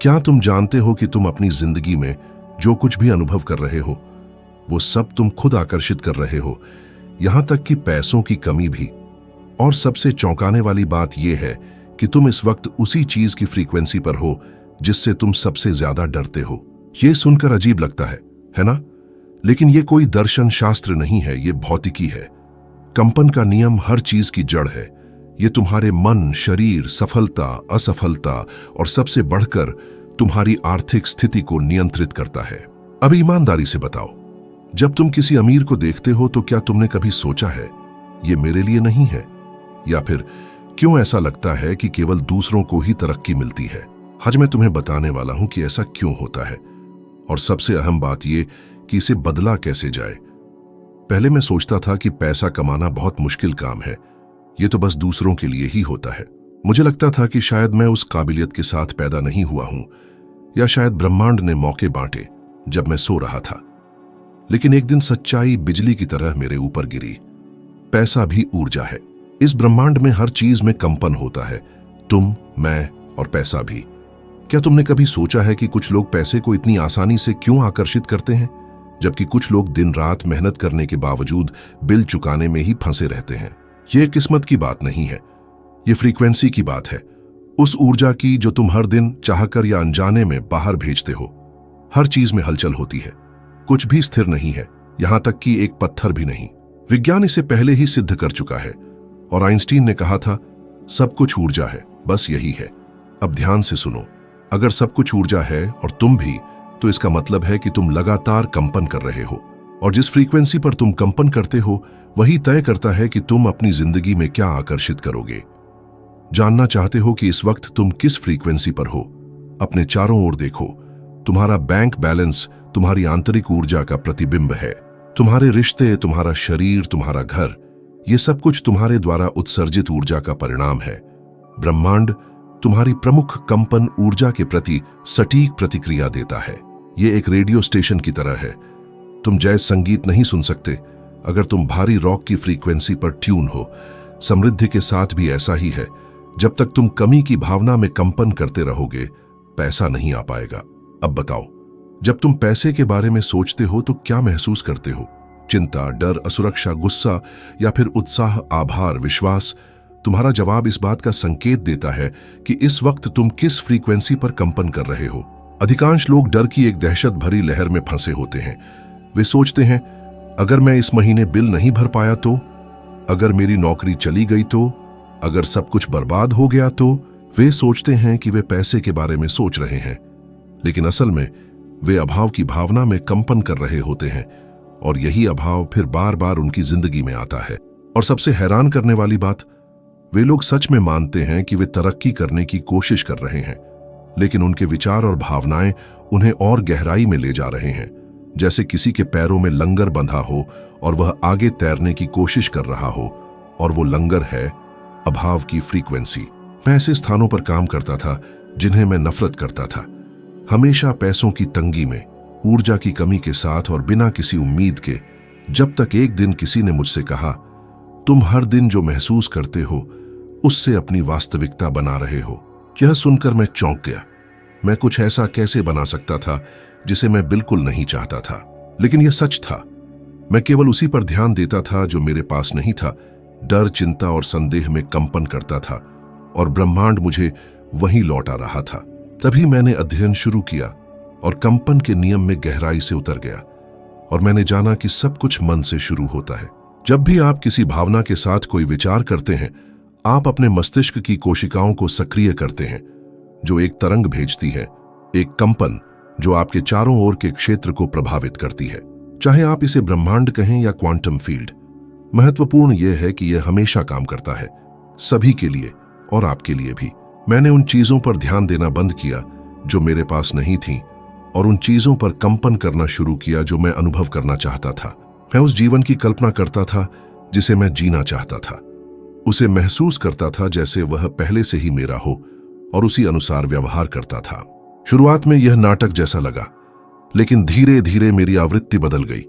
क्या तुम जानते हो कि तुम अपनी जिंदगी में जो कुछ भी अनुभव कर रहे हो वो सब तुम खुद आकर्षित कर रहे हो, यहां तक कि पैसों की कमी भी। और सबसे चौंकाने वाली बात यह है कि तुम इस वक्त उसी चीज की फ्रीक्वेंसी पर हो जिससे तुम सबसे ज्यादा डरते हो। यह सुनकर अजीब लगता है ना? लेकिन यह कोई दर्शन शास्त्र नहीं है, यह भौतिकी है। कंपन का नियम हर चीज की जड़ है। यह तुम्हारे मन, शरीर, सफलता, असफलता और सबसे बढ़कर तुम्हारी आर्थिक स्थिति को नियंत्रित करता है। अब ईमानदारी से बताओ, जब तुम किसी अमीर को देखते हो तो क्या तुमने कभी सोचा है ये मेरे लिए नहीं है? या फिर क्यों ऐसा लगता है कि केवल दूसरों को ही तरक्की मिलती है? आज मैं तुम्हें बताने वाला हूं कि ऐसा क्यों होता है, और सबसे अहम बात यह कि इसे बदला कैसे जाए। पहले मैं सोचता था कि पैसा कमाना बहुत मुश्किल काम है, ये तो बस दूसरों के लिए ही होता है। मुझे लगता था कि शायद मैं उस काबिलियत के साथ पैदा नहीं हुआ हूं, या शायद ब्रह्मांड ने मौके बांटे जब मैं सो रहा था। लेकिन एक दिन सच्चाई बिजली की तरह मेरे ऊपर गिरी। पैसा भी ऊर्जा है। इस ब्रह्मांड में हर चीज में कंपन होता है, तुम, मैं और पैसा भी। क्या तुमने कभी सोचा है कि कुछ लोग पैसे को इतनी आसानी से क्यों आकर्षित करते हैं, जबकि कुछ लोग दिन रात मेहनत करने के बावजूद बिल चुकाने में ही फंसे रहते हैं? यह किस्मत की बात नहीं है, यह फ्रीक्वेंसी की बात है। उस ऊर्जा की जो तुम हर दिन चाहकर या अनजाने में बाहर भेजते हो। हर चीज में हलचल होती है, कुछ भी स्थिर नहीं है, यहां तक कि एक पत्थर भी नहीं। विज्ञान इसे पहले ही सिद्ध कर चुका है, और आइंस्टीन ने कहा था सब कुछ ऊर्जा है, बस यही है। अब ध्यान से सुनो, अगर सब कुछ ऊर्जा है और तुम भी, तो इसका मतलब है कि तुम लगातार कंपन कर रहे हो, और जिस फ्रीक्वेंसी पर तुम कंपन करते हो वही तय करता है कि तुम अपनी जिंदगी में क्या आकर्षित करोगे। जानना चाहते हो कि इस वक्त तुम किस फ्रीक्वेंसी पर हो? अपने चारों ओर देखो। तुम्हारा बैंक बैलेंस तुम्हारी आंतरिक ऊर्जा का प्रतिबिंब है। तुम्हारे रिश्ते, तुम्हारा शरीर, तुम्हारा घर, ये सब कुछ तुम्हारे द्वारा उत्सर्जित ऊर्जा का परिणाम है। ब्रह्मांड तुम्हारी प्रमुख कंपन ऊर्जा के प्रति सटीक प्रतिक्रिया देता है। ये एक रेडियो स्टेशन की तरह है। तुम जैज संगीत नहीं सुन सकते अगर तुम भारी रॉक की फ्रीक्वेंसी पर ट्यून हो। समृद्धि के साथ भी ऐसा ही है। जब तक तुम कमी की भावना में कंपन करते रहोगे, पैसा नहीं आ पाएगा। अब बताओ, जब तुम पैसे के बारे में सोचते हो तो क्या महसूस करते हो? चिंता, डर, असुरक्षा, गुस्सा या फिर उत्साह, आभार, विश्वास? तुम्हारा जवाब इस बात का संकेत देता है कि इस वक्त तुम किस फ्रीक्वेंसी पर कंपन कर रहे हो। अधिकांश लोग डर की एक दहशत भरी लहर में फंसे होते हैं। वे सोचते हैं, अगर मैं इस महीने बिल नहीं भर पाया तो, अगर मेरी नौकरी चली गई तो, अगर सब कुछ बर्बाद हो गया तो। वे सोचते हैं कि वे पैसे के बारे में सोच रहे हैं, लेकिन असल में वे अभाव की भावना में कंपन कर रहे होते हैं, और यही अभाव फिर बार बार उनकी जिंदगी में आता है। और सबसे हैरान करने वाली बात, वे लोग सच में मानते हैं कि वे तरक्की करने की कोशिश कर रहे हैं, लेकिन उनके विचार और भावनाएं उन्हें और गहराई में ले जा रहे हैं। जैसे किसी के पैरों में लंगर बंधा हो और वह आगे तैरने की कोशिश कर रहा हो, और वो लंगर है अभाव की फ्रीक्वेंसी। मैं ऐसे स्थानों पर काम करता था जिन्हें मैं नफरत करता था, हमेशा पैसों की तंगी में, ऊर्जा की कमी के साथ और बिना किसी उम्मीद के। जब तक एक दिन किसी ने मुझसे कहा, तुम हर दिन जो महसूस करते हो उससे अपनी वास्तविकता बना रहे हो। यह सुनकर मैं चौंक गया। मैं कुछ ऐसा कैसे बना सकता था जिसे मैं बिल्कुल नहीं चाहता था? लेकिन यह सच था। मैं केवल उसी पर ध्यान देता था जो मेरे पास नहीं था। डर, चिंता और संदेह में कंपन करता था, और ब्रह्मांड मुझे वहीं लौटा रहा था। तभी मैंने अध्ययन शुरू किया और कंपन के नियम में गहराई से उतर गया, और मैंने जाना कि सब कुछ मन से शुरू होता है। जब भी आप किसी भावना के साथ कोई विचार करते हैं, आप अपने मस्तिष्क की कोशिकाओं को सक्रिय करते हैं, जो एक तरंग भेजती है, एक कंपन जो आपके चारों ओर के क्षेत्र को प्रभावित करती है। चाहे आप इसे ब्रह्मांड कहें या क्वांटम फील्ड, महत्वपूर्ण यह है कि यह हमेशा काम करता है, सभी के लिए और आपके लिए भी। मैंने उन चीजों पर ध्यान देना बंद किया जो मेरे पास नहीं थीं, और उन चीजों पर कंपन करना शुरू किया जो मैं अनुभव करना चाहता था। मैं उस जीवन की कल्पना करता था जिसे मैं जीना चाहता था, उसे महसूस करता था जैसे वह पहले से ही मेरा हो, और उसी अनुसार व्यवहार करता था। शुरुआत में यह नाटक जैसा लगा, लेकिन धीरे धीरे मेरी आवृत्ति बदल गई,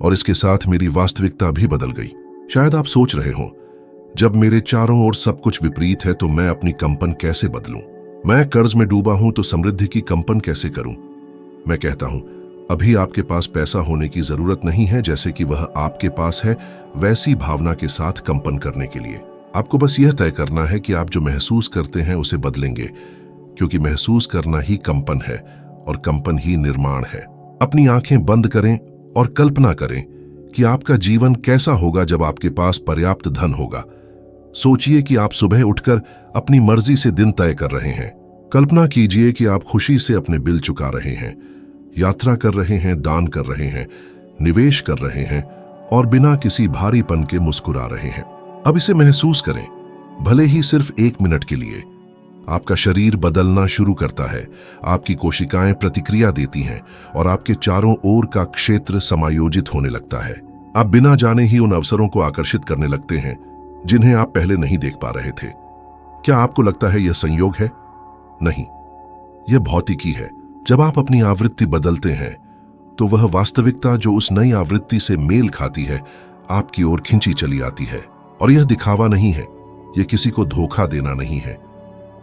और इसके साथ मेरी वास्तविकता भी बदल गई। शायद आप सोच रहे हो, जब मेरे चारों ओर सब कुछ विपरीत है तो मैं अपनी कंपन कैसे बदलूं? मैं कर्ज में डूबा हूं तो समृद्धि की कंपन कैसे करूं? मैं कहता हूं, अभी आपके पास पैसा होने की जरूरत नहीं है जैसे कि वह आपके पास है, वैसी भावना के साथ कंपन करने के लिए आपको बस यह तय करना है कि आप जो महसूस करते हैं उसे बदलेंगे, क्योंकि महसूस करना ही कंपन है और कंपन ही निर्माण है। अपनी आंखें बंद करें और कल्पना करें कि आपका जीवन कैसा होगा जब आपके पास पर्याप्त धन होगा। सोचिए कि आप सुबह उठकर अपनी मर्जी से दिन तय कर रहे हैं। कल्पना कीजिए कि आप खुशी से अपने बिल चुका रहे हैं, यात्रा कर रहे हैं, दान कर रहे हैं, निवेश कर रहे हैं और बिना किसी भारीपन के मुस्कुरा रहे हैं। अब इसे महसूस करें, भले ही सिर्फ 1 मिनट के लिए। आपका शरीर बदलना शुरू करता है, आपकी कोशिकाएं प्रतिक्रिया देती हैं और आपके चारों ओर का क्षेत्र समायोजित होने लगता है। आप बिना जाने ही उन अवसरों को आकर्षित करने लगते हैं जिन्हें आप पहले नहीं देख पा रहे थे। क्या आपको लगता है यह संयोग है? नहीं, यह भौतिकी है। जब आप अपनी आवृत्ति बदलते हैं तो वह वास्तविकता जो उस नई आवृत्ति से मेल खाती है आपकी ओर खींची चली आती है। और यह दिखावा नहीं है, यह किसी को धोखा देना नहीं है,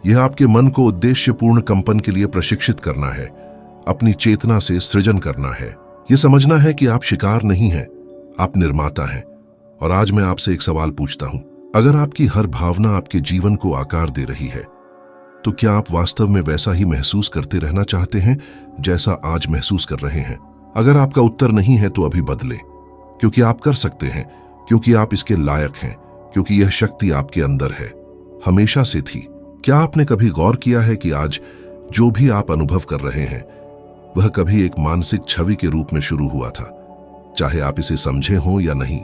यह आपके मन को उद्देश्यपूर्ण कंपन के लिए प्रशिक्षित करना है, अपनी चेतना से सृजन करना है। यह समझना है कि आप शिकार नहीं हैं, आप निर्माता हैं। और आज मैं आपसे एक सवाल पूछता हूं, अगर आपकी हर भावना आपके जीवन को आकार दे रही है तो क्या आप वास्तव में वैसा ही महसूस करते रहना चाहते हैं जैसा आज महसूस कर रहे हैं? अगर आपका उत्तर नहीं है तो अभी बदलें, क्योंकि आप कर सकते हैं, क्योंकि आप इसके लायक हैं, क्योंकि यह शक्ति आपके अंदर है, हमेशा से थी। क्या आपने कभी गौर किया है कि आज जो भी आप अनुभव कर रहे हैं वह कभी एक मानसिक छवि के रूप में शुरू हुआ था, चाहे आप इसे समझे हों या नहीं।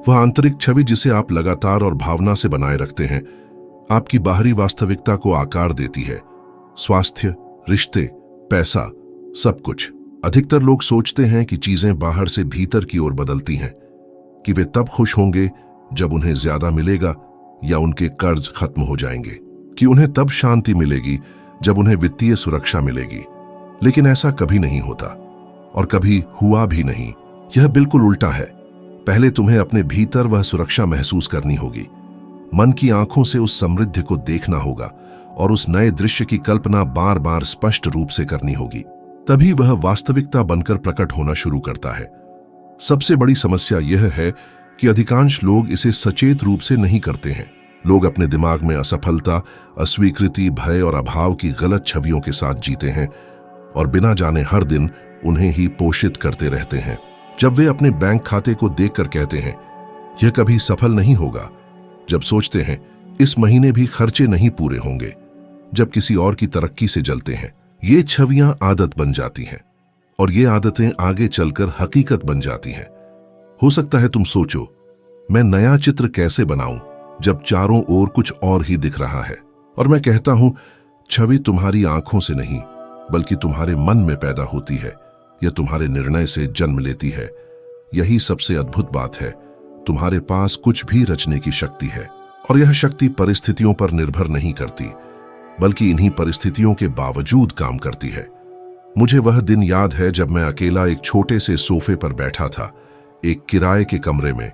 वह आंतरिक छवि जिसे आप लगातार और भावना से बनाए रखते हैं आपकी बाहरी वास्तविकता को आकार देती है। स्वास्थ्य, रिश्ते, पैसा, सब कुछ। अधिकतर लोग सोचते हैं कि चीजें बाहर से भीतर की ओर बदलती हैं, कि वे तब खुश होंगे जब उन्हें ज्यादा मिलेगा या उनके कर्ज खत्म हो जाएंगे, कि उन्हें तब शांति मिलेगी जब उन्हें वित्तीय सुरक्षा मिलेगी। लेकिन ऐसा कभी नहीं होता और कभी हुआ भी नहीं। यह बिल्कुल उल्टा है। पहले तुम्हें अपने भीतर वह सुरक्षा महसूस करनी होगी, मन की आंखों से उस समृद्धि को देखना होगा और उस नए दृश्य की कल्पना बार बार स्पष्ट रूप से करनी होगी। तभी वह वास्तविकता बनकर प्रकट होना शुरू करता है। सबसे बड़ी समस्या यह है कि अधिकांश लोग इसे सचेत रूप से नहीं करते हैं। लोग अपने दिमाग में असफलता, अस्वीकृति, भय और अभाव की गलत छवियों के साथ जीते हैं और बिना जाने हर दिन उन्हें ही पोषित करते रहते हैं। जब वे अपने बैंक खाते को देखकर कहते हैं यह कभी सफल नहीं होगा, जब सोचते हैं इस महीने भी खर्चे नहीं पूरे होंगे, जब किसी और की तरक्की से जलते हैं, ये छवियां आदत बन जाती हैं और ये आदतें आगे चलकर हकीकत बन जाती हैं। हो सकता है तुम सोचो, मैं नया चित्र कैसे बनाऊं जब चारों ओर कुछ और ही दिख रहा है। और मैं कहता हूं, छवि तुम्हारी आंखों से नहीं बल्कि तुम्हारे मन में पैदा होती है, यह तुम्हारे निर्णय से जन्म लेती है। यही सबसे अद्भुत बात है, तुम्हारे पास कुछ भी रचने की शक्ति है और यह शक्ति परिस्थितियों पर निर्भर नहीं करती बल्कि इन्हीं परिस्थितियों के बावजूद काम करती है। मुझे वह दिन याद है जब मैं अकेला एक छोटे से सोफे पर बैठा था, एक किराए के कमरे में।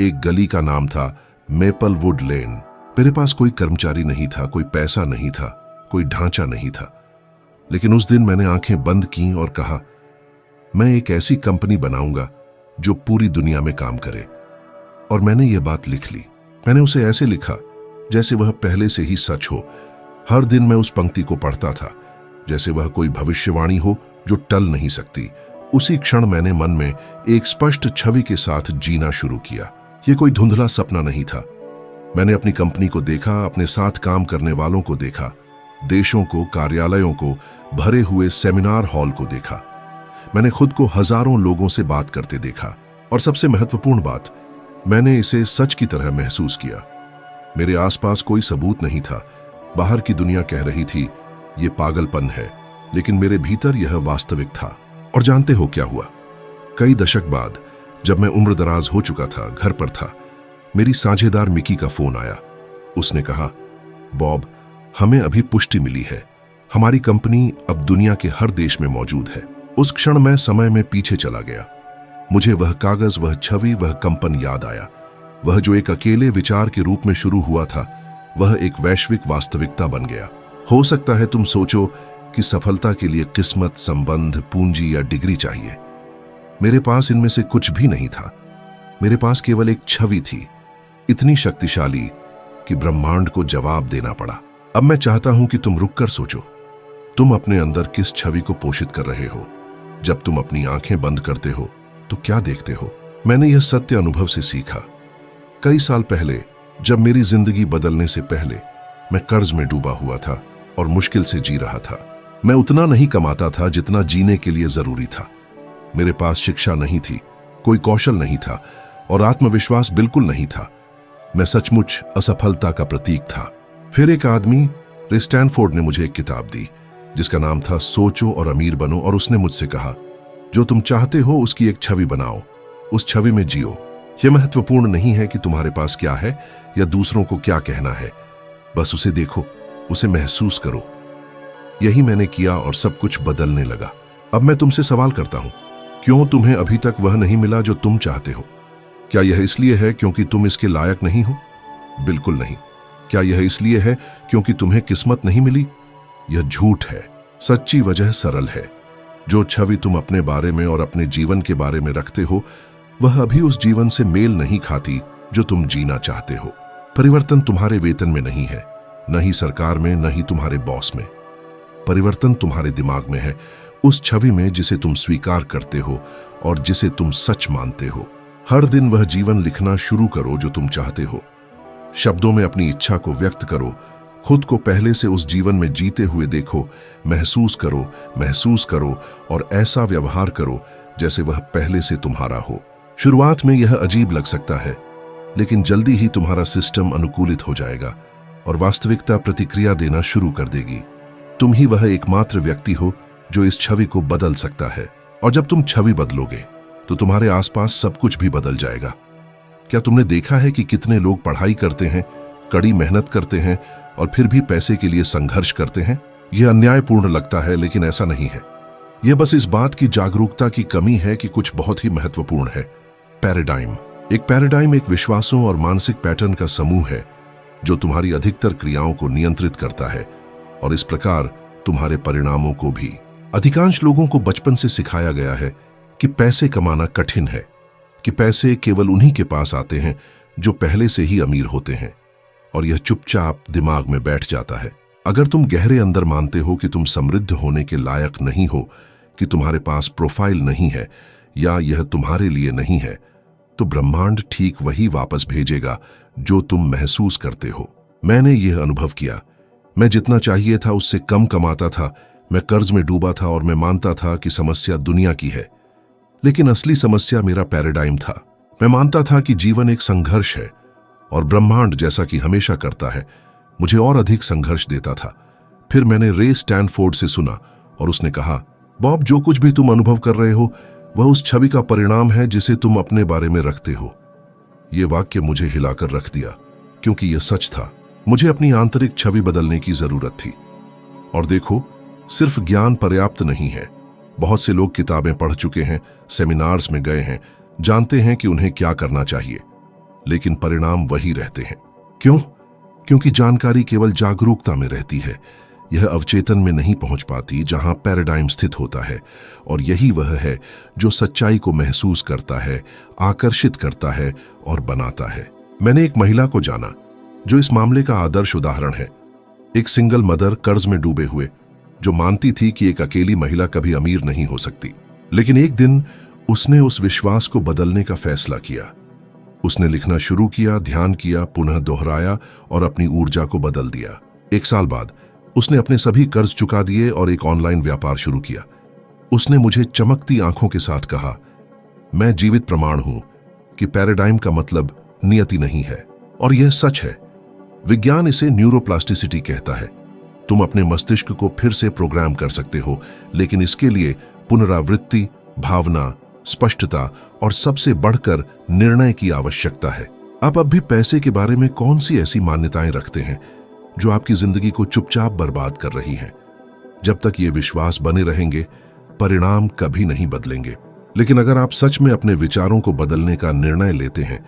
एक गली का नाम था मेपल वुड लेन। मेरे पास कोई कर्मचारी नहीं था, कोई पैसा नहीं था, कोई ढांचा नहीं था। लेकिन उस दिन मैंने आंखें बंद की और कहा, मैं एक ऐसी कंपनी बनाऊंगा जो पूरी दुनिया में काम करे। और मैंने ये बात लिख ली। मैंने उसे ऐसे लिखा जैसे वह पहले से ही सच हो। हर दिन मैं उस पंक्ति को पढ़ता था जैसे वह कोई भविष्यवाणी हो जो टल नहीं सकती। उसी क्षण मैंने मन में एक स्पष्ट छवि के साथ जीना शुरू किया। यह कोई धुंधला सपना नहीं था। मैंने अपनी कंपनी को देखा, अपने साथ काम करने वालों को देखा, देशों को, कार्यालयों को, भरे हुए सेमिनार हॉल को देखा। मैंने खुद को हजारों लोगों से बात करते देखा और सबसे महत्वपूर्ण बात, मैंने इसे सच की तरह महसूस किया। मेरे आसपास कोई सबूत नहीं था। बाहर की दुनिया कह रही थी ये पागलपन है, लेकिन मेरे भीतर यह वास्तविक था। और जानते हो क्या हुआ? कई दशक बाद जब मैं उम्र दराज हो चुका था, घर पर था, मेरी साझेदार मिकी का फोन आया। उसने कहा, बॉब, हमें अभी पुष्टि मिली है, हमारी कंपनी अब दुनिया के हर देश में मौजूद है। उस क्षण मैं समय में पीछे चला गया। मुझे वह कागज, वह छवि, वह कंपन याद आया। वह जो एक अकेले विचार के रूप में शुरू हुआ था, वह एक वैश्विक वास्तविकता बन गया। हो सकता है तुम सोचो कि सफलता के लिए किस्मत, संबंध, पूंजी या डिग्री चाहिए। मेरे पास इनमें से कुछ भी नहीं था। मेरे पास केवल एक छवि थी, इतनी शक्तिशाली कि ब्रह्मांड को जवाब देना पड़ा। अब मैं चाहता हूं कि तुम रुककर सोचो, तुम अपने अंदर किस छवि को पोषित कर रहे हो। जब तुम अपनी आंखें बंद करते हो तो क्या देखते हो? मैंने यह सत्य अनुभव से सीखा। कई साल पहले, जब मेरी जिंदगी बदलने से पहले मैं कर्ज में डूबा हुआ था और मुश्किल से जी रहा था। मैं उतना नहीं कमाता था जितना जीने के लिए जरूरी था। मेरे पास शिक्षा नहीं थी, कोई कौशल नहीं था और आत्मविश्वास बिल्कुल नहीं था। मैं सचमुच असफलता का प्रतीक था। फिर एक आदमी, रे स्टैनफोर्ड, ने मुझे एक किताब दी जिसका नाम था सोचो और अमीर बनो, और उसने मुझसे कहा, जो तुम चाहते हो उसकी एक छवि बनाओ, उस छवि में जियो। यह महत्वपूर्ण नहीं है कि तुम्हारे पास क्या है या दूसरों को क्या कहना है, बस उसे देखो, उसे महसूस करो। यही मैंने किया और सब कुछ बदलने लगा। अब मैं तुमसे सवाल करता हूं, क्यों तुम्हें अभी तक वह नहीं मिला जो तुम चाहते हो? क्या यह इसलिए है क्योंकि तुम इसके लायक नहीं हो? बिल्कुल नहीं। क्या यह इसलिए है क्योंकि तुम्हें किस्मत नहीं मिली? यह झूठ है। सच्ची वजह सरल है। जो छवि तुम अपने बारे में और अपने जीवन के बारे में रखते हो, वह अभी उस जीवन से मेल नहीं खाती जो तुम जीना चाहते हो। परिवर्तन तुम्हारे वेतन में नहीं है, न ही सरकार में, न ही तुम्हारे बॉस में। परिवर्तन तुम्हारे दिमाग में है, उस छवि में जिसे तुम स्वीकार करते हो और जिसे तुम सच मानते हो। हर दिन वह जीवन लिखना शुरू करो जो तुम चाहते हो। शब्दों में अपनी इच्छा को व्यक्त करो, खुद को पहले से उस जीवन में जीते हुए देखो, महसूस करो और ऐसा व्यवहार करो जैसे वह पहले से तुम्हारा हो। शुरुआत में यह अजीब लग सकता है, लेकिन जल्दी ही तुम्हारा सिस्टम अनुकूलित हो जाएगा और वास्तविकता प्रतिक्रिया देना शुरू कर देगी। तुम ही वह एकमात्र व्यक्ति हो जो इस छवि को बदल सकता है। और जब तुम छवि बदलोगे तो तुम्हारे आसपास सब कुछ भी बदल जाएगा। क्या तुमने देखा है कि कितने लोग पढ़ाई करते हैं, कड़ी मेहनत करते हैं और फिर भी पैसे के लिए संघर्ष करते हैं? यह अन्यायपूर्ण लगता है, लेकिन ऐसा नहीं है। यह बस इस बात की जागरूकता की कमी है कि कुछ बहुत ही महत्वपूर्ण है। पैराडाइम। एक पैराडाइम एक विश्वासों और मानसिक पैटर्न का समूह है जो तुम्हारी अधिकतर क्रियाओं को नियंत्रित करता है और इस प्रकार तुम्हारे परिणामों को भी। अधिकांश लोगों को बचपन से सिखाया गया है कि पैसे कमाना कठिन है, कि पैसे केवल उन्हीं के पास आते हैं जो पहले से ही अमीर होते हैं, और यह चुपचाप दिमाग में बैठ जाता है। अगर तुम गहरे अंदर मानते हो कि तुम समृद्ध होने के लायक नहीं हो, कि तुम्हारे पास प्रोफाइल नहीं है या यह तुम्हारे लिए नहीं है, तो ब्रह्मांड ठीक वही वापस भेजेगा जो तुम महसूस करते हो। मैंने यह अनुभव किया। मैं जितना चाहिए था उससे कम कमाता था, मैं कर्ज में डूबा था और मैं मानता था कि समस्या दुनिया की है, लेकिन असली समस्या मेरा पैराडाइम था। मैं मानता था कि जीवन एक संघर्ष है और ब्रह्मांड, जैसा कि हमेशा करता है, मुझे और अधिक संघर्ष देता था। फिर मैंने रे स्टैनफोर्ड से सुना और उसने कहा, बॉब, जो कुछ भी तुम अनुभव कर रहे हो वह उस छवि का परिणाम है जिसे तुम अपने बारे में रखते हो। यह वाक्य मुझे हिलाकर रख दिया, क्योंकि यह सच था। मुझे अपनी आंतरिक छवि बदलने की जरूरत थी। और देखो, सिर्फ ज्ञान पर्याप्त नहीं है। बहुत से लोग किताबें पढ़ चुके हैं, सेमिनार्स में गए हैं, जानते हैं कि उन्हें क्या करना चाहिए, लेकिन परिणाम वही रहते हैं। क्यों? क्योंकि जानकारी केवल जागरूकता में रहती है, यह अवचेतन में नहीं पहुंच पाती जहां पैराडाइम स्थित होता है। और यही वह है जो सच्चाई को महसूस करता है, आकर्षित करता है और बनाता है। मैंने एक महिला को जाना जो इस मामले का आदर्श उदाहरण है। एक सिंगल मदर, कर्ज में डूबे हुए, जो मानती थी कि एक अकेली महिला कभी अमीर नहीं हो सकती। लेकिन एक दिन उसने उस विश्वास को बदलने का फैसला किया। उसने लिखना शुरू किया, ध्यान किया, पुनः दोहराया और अपनी ऊर्जा को बदल दिया। 1 साल बाद उसने अपने सभी कर्ज चुका दिए और एक ऑनलाइन व्यापार शुरू किया। उसने मुझे चमकती आंखों के साथ कहा, मैं जीवित प्रमाण हूं कि पैराडाइम का मतलब नियति नहीं है। और यह सच है। विज्ञान इसे न्यूरोप्लास्टिसिटी कहता है। तुम अपने मस्तिष्क को फिर से प्रोग्राम कर सकते हो, लेकिन इसके लिए पुनरावृत्ति, भावना, स्पष्टता और सबसे बढ़कर निर्णय की आवश्यकता है। आप अब भी पैसे के बारे में कौन सी ऐसी मान्यताएं रखते हैं जो आपकी जिंदगी को चुपचाप बर्बाद कर रही हैं? जब तक ये विश्वास बने रहेंगे, परिणाम कभी नहीं बदलेंगे। लेकिन अगर आप सच में अपने विचारों को बदलने का निर्णय लेते हैं,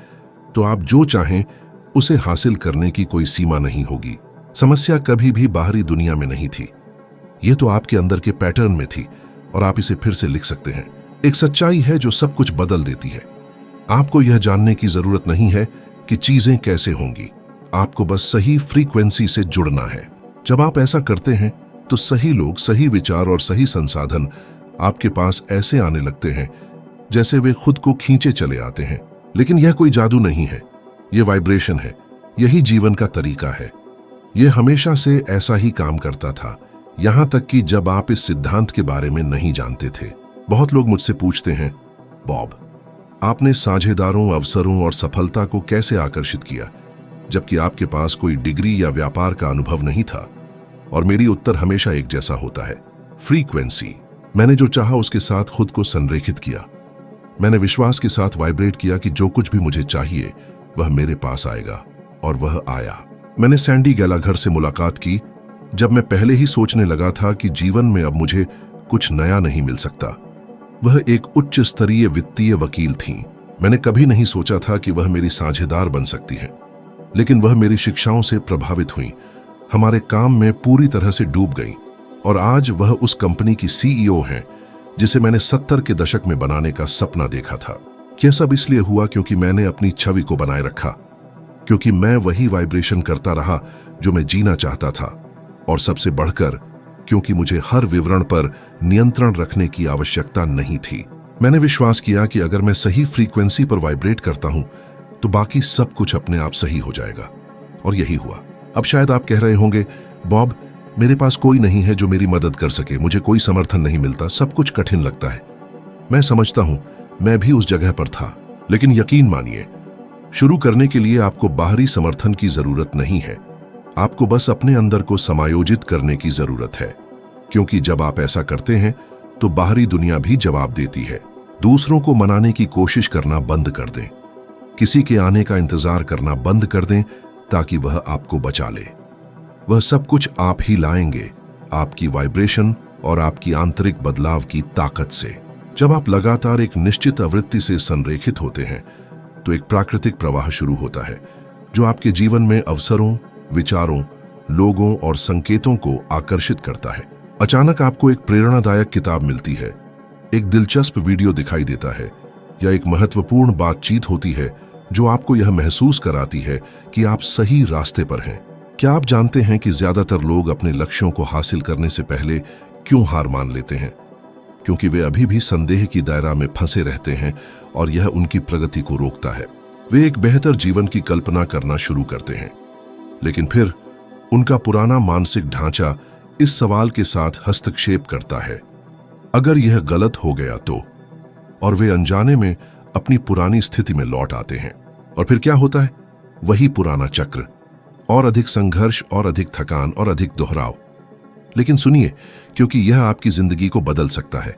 तो आप जो चाहें उसे हासिल करने की कोई सीमा नहीं होगी। समस्या कभी भी बाहरी दुनिया में नहीं थी, ये तो आपके अंदर के पैटर्न में थी और आप इसे फिर से लिख सकते हैं। एक सच्चाई है जो सब कुछ बदल देती है। आपको यह जानने की जरूरत नहीं है कि चीजें कैसे होंगी, आपको बस सही फ्रीक्वेंसी से जुड़ना है। जब आप ऐसा करते हैं तो सही लोग, सही विचार और सही संसाधन आपके पास ऐसे आने लगते हैं जैसे वे खुद को खींचे चले आते हैं। लेकिन यह कोई जादू नहीं है, यह वाइब्रेशन है। यही जीवन का तरीका है। यह हमेशा से ऐसा ही काम करता था, यहां तक कि जब आप इस सिद्धांत के बारे में नहीं जानते थे। बहुत लोग मुझसे पूछते हैं, बॉब, आपने साझेदारों, अवसरों और सफलता को कैसे आकर्षित किया जबकि आपके पास कोई डिग्री या व्यापार का अनुभव नहीं था? और मेरी उत्तर हमेशा एक जैसा होता है, फ्रीक्वेंसी। मैंने जो चाहा उसके साथ खुद को संरेखित किया। मैंने विश्वास के साथ वाइब्रेट किया कि जो कुछ भी मुझे चाहिए वह मेरे पास आएगा, और वह आया। मैंने सैंडी गैलाघर से मुलाकात की जब मैं पहले ही सोचने लगा था कि जीवन में अब मुझे कुछ नया नहीं मिल सकता। वह एक उच्च स्तरीय वित्तीय वकील थीं। मैंने कभी नहीं सोचा था कि वह मेरी साझेदार बन सकती हैं, लेकिन वह मेरी शिक्षाओं से प्रभावित हुई, हमारे काम में पूरी तरह से डूब गई, और आज वह उस कंपनी की सीईओ हैं जिसे मैंने 70 के दशक में बनाने का सपना देखा था। यह सब इसलिए हुआ क्योंकि मैंने अपनी छवि को बनाए रखा, क्योंकि मैं वही वाइब्रेशन करता रहा जो मैं जीना चाहता था, और सबसे बढ़कर क्योंकि मुझे हर विवरण पर नियंत्रण रखने की आवश्यकता नहीं थी। मैंने विश्वास किया कि अगर मैं सही फ्रीक्वेंसी पर वाइब्रेट करता हूं तो बाकी सब कुछ अपने आप सही हो जाएगा, और यही हुआ। अब शायद आप कह रहे होंगे, बॉब, मेरे पास कोई नहीं है जो मेरी मदद कर सके, मुझे कोई समर्थन नहीं मिलता, सब कुछ कठिन लगता है। मैं समझता हूं, मैं भी उस जगह पर था, लेकिन यकीन मानिए, शुरू करने के लिए आपको बाहरी समर्थन की जरूरत नहीं है। आपको बस अपने अंदर को समायोजित करने की जरूरत है, क्योंकि जब आप ऐसा करते हैं तो बाहरी दुनिया भी जवाब देती है। दूसरों को मनाने की कोशिश करना बंद कर दें, किसी के आने का इंतजार करना बंद कर दें ताकि वह आपको बचा ले। वह सब कुछ आप ही लाएंगे, आपकी वाइब्रेशन और आपकी आंतरिक बदलाव की ताकत से। जब आप लगातार एक निश्चित आवृत्ति से संरेखित होते हैं तो एक प्राकृतिक प्रवाह शुरू होता है जो आपके जीवन में अवसरों, विचारों, लोगों और संकेतों को आकर्षित करता है। अचानक आपको एक प्रेरणादायक किताब मिलती है, एक दिलचस्प वीडियो दिखाई देता है, या एक महत्वपूर्ण बातचीत होती है जो आपको यह महसूस कराती है कि आप सही रास्ते पर हैं। क्या आप जानते हैं कि ज्यादातर लोग अपने लक्ष्यों को हासिल करने से पहले क्यों हार मान लेते हैं? क्योंकि वे अभी भी संदेह की दायरा में फंसे रहते हैं और यह उनकी प्रगति को रोकता है। वे एक बेहतर जीवन की कल्पना करना शुरू करते हैं, लेकिन फिर उनका पुराना मानसिक ढांचा इस सवाल के साथ हस्तक्षेप करता है, अगर यह गलत हो गया तो? और वे अनजाने में अपनी पुरानी स्थिति में लौट आते हैं। और फिर क्या होता है? वही पुराना चक्र, और अधिक संघर्ष, और अधिक थकान, और अधिक दोहराव। लेकिन सुनिए, क्योंकि यह आपकी जिंदगी को बदल सकता है।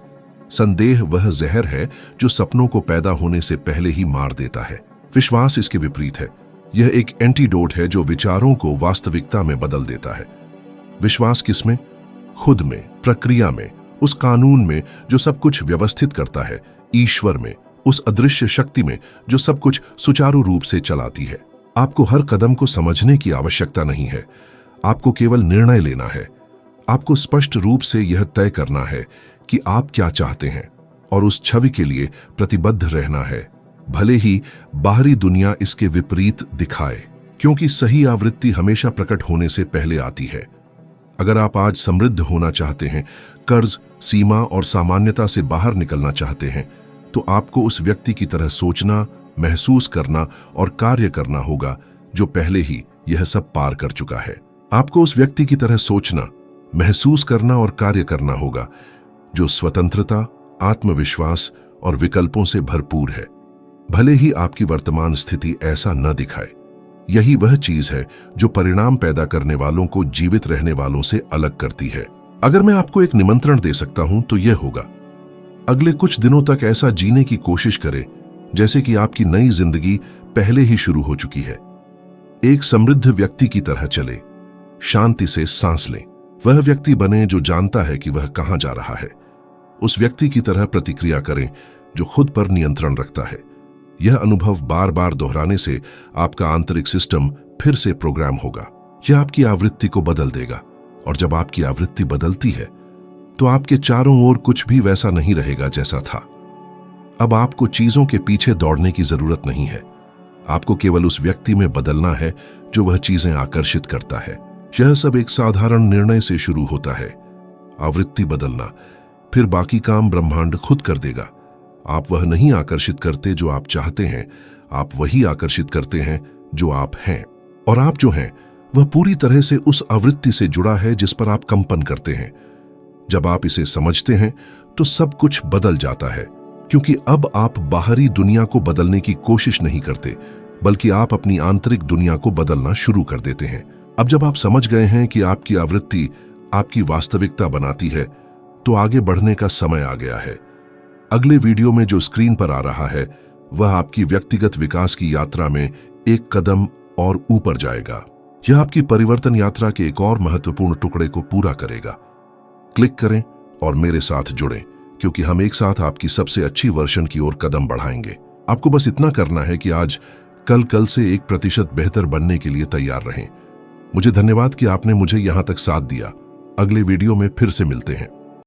संदेह वह जहर है जो सपनों को पैदा होने से पहले ही मार देता है। विश्वास इसके विपरीत है। यह एक एंटीडोट है जो विचारों को वास्तविकता में बदल देता है। विश्वास किसमें? खुद में, प्रक्रिया में, उस कानून में जो सब कुछ व्यवस्थित करता है, ईश्वर में, उस अदृश्य शक्ति में जो सब कुछ सुचारू रूप से चलाती है। आपको हर कदम को समझने की आवश्यकता नहीं है, आपको केवल निर्णय लेना है। आपको स्पष्ट रूप से यह तय करना है कि आप क्या चाहते हैं और उस छवि के लिए प्रतिबद्ध रहना है, भले ही बाहरी दुनिया इसके विपरीत दिखाए, क्योंकि सही आवृत्ति हमेशा प्रकट होने से पहले आती है। अगर आप आज समृद्ध होना चाहते हैं, कर्ज, सीमा और सामान्यता से बाहर निकलना चाहते हैं, तो आपको उस व्यक्ति की तरह सोचना, महसूस करना और कार्य करना होगा जो पहले ही यह सब पार कर चुका है। आपको उस व्यक्ति की तरह सोचना, महसूस करना और कार्य करना होगा जो स्वतंत्रता, आत्मविश्वास और विकल्पों से भरपूर है, भले ही आपकी वर्तमान स्थिति ऐसा न दिखाए। यही वह चीज है जो परिणाम पैदा करने वालों को जीवित रहने वालों से अलग करती है। अगर मैं आपको एक निमंत्रण दे सकता हूं तो यह होगा, अगले कुछ दिनों तक ऐसा जीने की कोशिश करें जैसे कि आपकी नई जिंदगी पहले ही शुरू हो चुकी है। एक समृद्ध व्यक्ति की तरह चले, शांति से सांस लें। वह व्यक्ति बने जो जानता है कि वह कहां जा रहा है। उस व्यक्ति की तरह प्रतिक्रिया करें जो खुद पर नियंत्रण रखता है। यह अनुभव बार बार दोहराने से आपका आंतरिक सिस्टम फिर से प्रोग्राम होगा। यह आपकी आवृत्ति को बदल देगा, और जब आपकी आवृत्ति बदलती है तो आपके चारों ओर कुछ भी वैसा नहीं रहेगा जैसा था। अब आपको चीजों के पीछे दौड़ने की जरूरत नहीं है। आपको केवल उस व्यक्ति में बदलना है जो वह चीजें आकर्षित करता है। यह सब एक साधारण निर्णय से शुरू होता है, आवृत्ति बदलना, फिर बाकी काम ब्रह्मांड खुद कर देगा। आप वह नहीं आकर्षित करते जो आप चाहते हैं, आप वही आकर्षित करते हैं जो आप हैं। और आप जो हैं वह पूरी तरह से उस आवृत्ति से जुड़ा है जिस पर आप कंपन करते हैं। जब आप इसे समझते हैं तो सब कुछ बदल जाता है, क्योंकि अब आप बाहरी दुनिया को बदलने की कोशिश नहीं करते, बल्कि आप अपनी आंतरिक दुनिया को बदलना शुरू कर देते हैं। अब जब आप समझ गए हैं कि आपकी आवृत्ति आपकी वास्तविकता बनाती है, तो आगे बढ़ने का समय आ गया है। अगले वीडियो में जो स्क्रीन पर आ रहा है वह आपकी व्यक्तिगत विकास की यात्रा में एक कदम और ऊपर जाएगा। यह आपकी परिवर्तन यात्रा के एक और महत्वपूर्ण टुकड़े को पूरा करेगा। क्लिक करें और मेरे साथ जुड़ें, क्योंकि हम एक साथ आपकी सबसे अच्छी वर्जन की ओर कदम बढ़ाएंगे। आपको बस इतना करना है कि आज कल से 1% बेहतर बनने के लिए तैयार रहें। मुझे धन्यवाद कि आपने मुझे यहां तक साथ दिया। अगले वीडियो में फिर से मिलते हैं।